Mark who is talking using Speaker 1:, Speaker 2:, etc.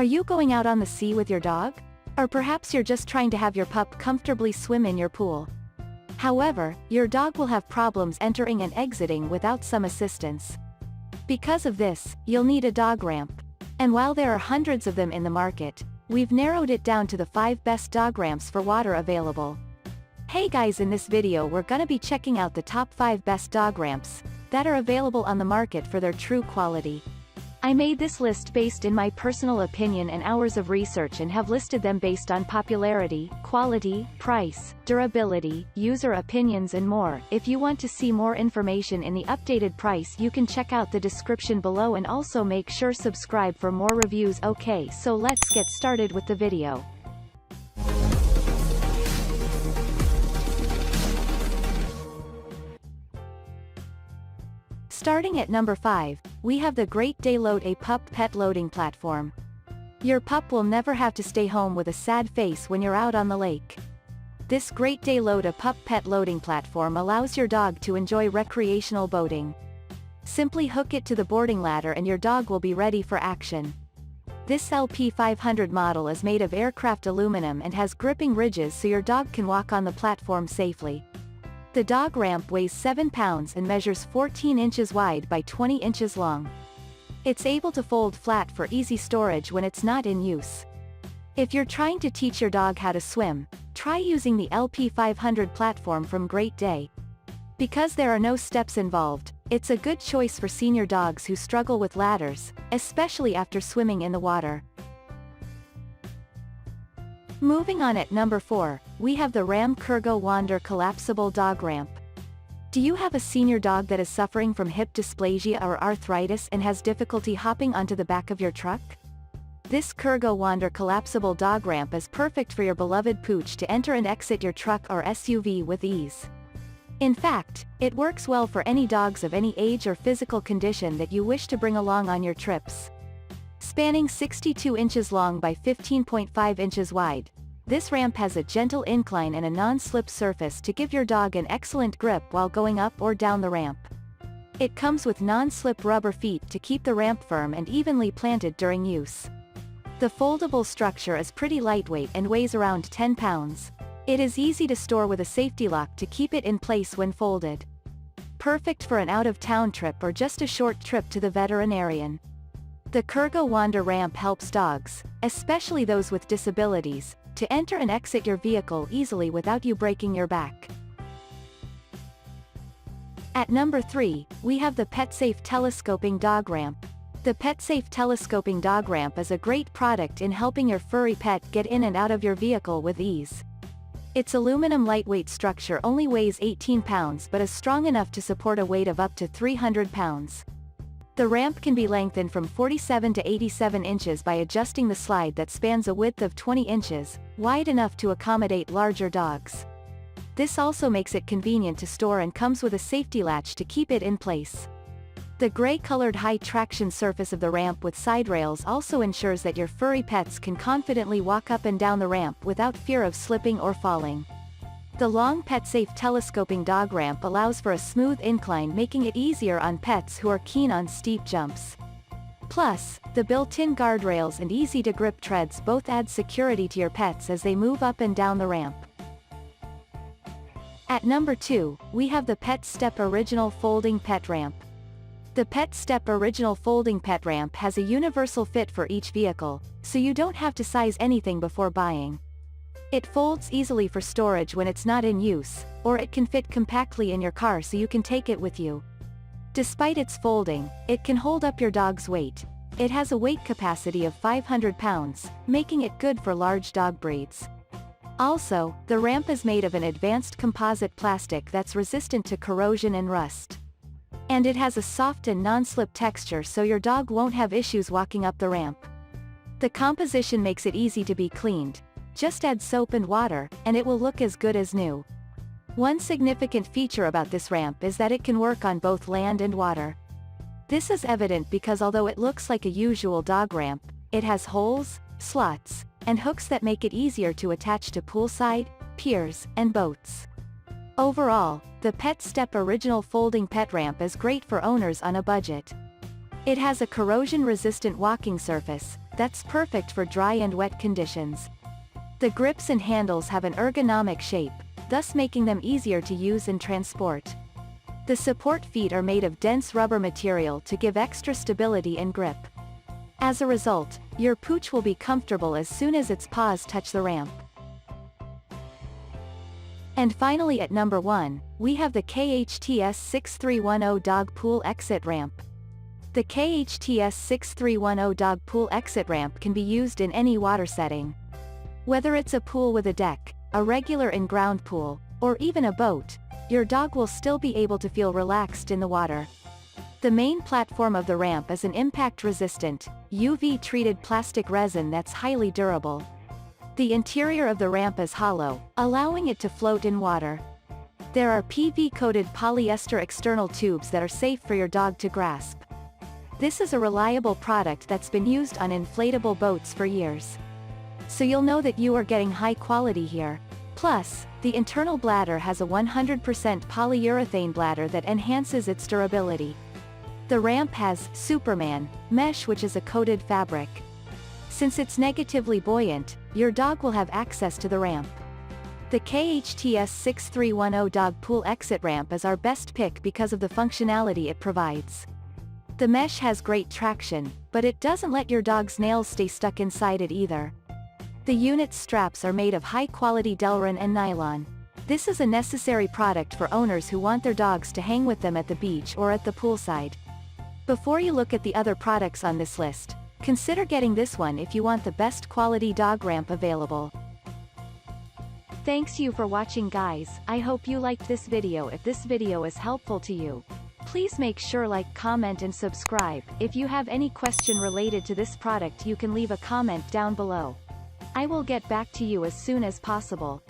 Speaker 1: Are you going out on the sea with your dog? Or perhaps you're just trying to have your pup comfortably swim in your pool. However, your dog will have problems entering and exiting without some assistance. Because of this, you'll need a dog ramp. And while there are hundreds of them in the market, we've narrowed it down to the 5 best dog ramps for water available. Hey guys, in this video we're gonna be checking out the top 5 best dog ramps that are available on the market for their true quality. I made this list based in my personal opinion and hours of research and have listed them based on popularity, quality, price, durability, user opinions and more. If you want to see more information in the updated price, you can check out the description below and also make sure subscribe for more reviews. Okay, so let's get started with the video. Starting at number 5, we have the Great Day Load-A-Pup pet loading platform. Your pup will never have to stay home with a sad face when you're out on the lake. This Great Day Load-A-Pup pet loading platform allows your dog to enjoy recreational boating. Simply hook it to the boarding ladder and your dog will be ready for action. This LP500 model is made of aircraft aluminum and has gripping ridges so your dog can walk on the platform safely. The dog ramp weighs 7 pounds and measures 14 inches wide by 20 inches long. It's able to fold flat for easy storage when it's not in use. If you're trying to teach your dog how to swim, try using the LP500 platform from Great Day. Because there are no steps involved, it's a good choice for senior dogs who struggle with ladders, especially after swimming in the water. Moving on at number 4, we have the Ramkergo Wander Collapsible Dog Ramp. Do you have a senior dog that is suffering from hip dysplasia or arthritis and has difficulty hopping onto the back of your truck? This Kurgo Wander Collapsible Dog Ramp is perfect for your beloved pooch to enter and exit your truck or SUV with ease. In fact, it works well for any dogs of any age or physical condition that you wish to bring along on your trips. Spanning 62 inches long by 15.5 inches wide, this ramp has a gentle incline and a non-slip surface to give your dog an excellent grip while going up or down the ramp. It comes with non-slip rubber feet to keep the ramp firm and evenly planted during use. The foldable structure is pretty lightweight and weighs around 10 pounds. It is easy to store with a safety lock to keep it in place when folded. Perfect for an out-of-town trip or just a short trip to the veterinarian. The Kurgo Wander ramp helps dogs, especially those with disabilities, to enter and exit your vehicle easily without you breaking your back. At number 3, we have the PetSafe Telescoping Dog Ramp. The PetSafe Telescoping Dog Ramp is a great product in helping your furry pet get in and out of your vehicle with ease. Its aluminum lightweight structure only weighs 18 pounds but is strong enough to support a weight of up to 300 pounds. The ramp can be lengthened from 47 to 87 inches by adjusting the slide that spans a width of 20 inches, wide enough to accommodate larger dogs. This also makes it convenient to store and comes with a safety latch to keep it in place. The gray-colored high-traction surface of the ramp with side rails also ensures that your furry pets can confidently walk up and down the ramp without fear of slipping or falling. The long PetSafe Telescoping Dog Ramp allows for a smooth incline, making it easier on pets who are keen on steep jumps. Plus, the built-in guardrails and easy-to-grip treads both add security to your pets as they move up and down the ramp. At number 2, we have the PetSTEP Original Folding Pet Ramp. The PetSTEP Original Folding Pet Ramp has a universal fit for each vehicle, so you don't have to size anything before buying. It folds easily for storage when it's not in use, or it can fit compactly in your car so you can take it with you. Despite its folding, it can hold up your dog's weight. It has a weight capacity of 500 pounds, making it good for large dog breeds. Also, the ramp is made of an advanced composite plastic that's resistant to corrosion and rust. And it has a soft and non-slip texture so your dog won't have issues walking up the ramp. The composition makes it easy to be cleaned. Just add soap and water, and it will look as good as new. One significant feature about this ramp is that it can work on both land and water. This is evident because although it looks like a usual dog ramp, it has holes, slots, and hooks that make it easier to attach to poolside, piers, and boats. Overall, the PetSTEP Original Folding Pet Ramp is great for owners on a budget. It has a corrosion-resistant walking surface, that's perfect for dry and wet conditions. The grips and handles have an ergonomic shape, thus making them easier to use and transport. The support feet are made of dense rubber material to give extra stability and grip. As a result, your pooch will be comfortable as soon as its paws touch the ramp. And finally at number 1, we have the KHTS 6310 Dog Pool Exit Ramp. The KHTS 6310 Dog Pool Exit Ramp can be used in any water setting. Whether it's a pool with a deck, a regular in-ground pool, or even a boat, your dog will still be able to feel relaxed in the water. The main platform of the ramp is an impact-resistant, UV-treated plastic resin that's highly durable. The interior of the ramp is hollow, allowing it to float in water. There are PV-coated polyester external tubes that are safe for your dog to grasp. This is a reliable product that's been used on inflatable boats for years. So you'll know that you are getting high quality here. Plus, the internal bladder has a 100% polyurethane bladder that enhances its durability. The ramp has Superman mesh, which is a coated fabric. Since it's negatively buoyant, your dog will have access to the ramp. The KHTS 6310 Dog Pool Exit Ramp is our best pick because of the functionality it provides. The mesh has great traction, but it doesn't let your dog's nails stay stuck inside it either. The unit's straps are made of high-quality Delrin and nylon. This is a necessary product for owners who want their dogs to hang with them at the beach or at the poolside. Before you look at the other products on this list, consider getting this one if you want the best quality dog ramp available. Thanks you for watching guys, I hope you liked this video. If this video is helpful to you, please make sure like, comment and subscribe. If you have any question related to this product you can leave a comment down below. I will get back to you as soon as possible.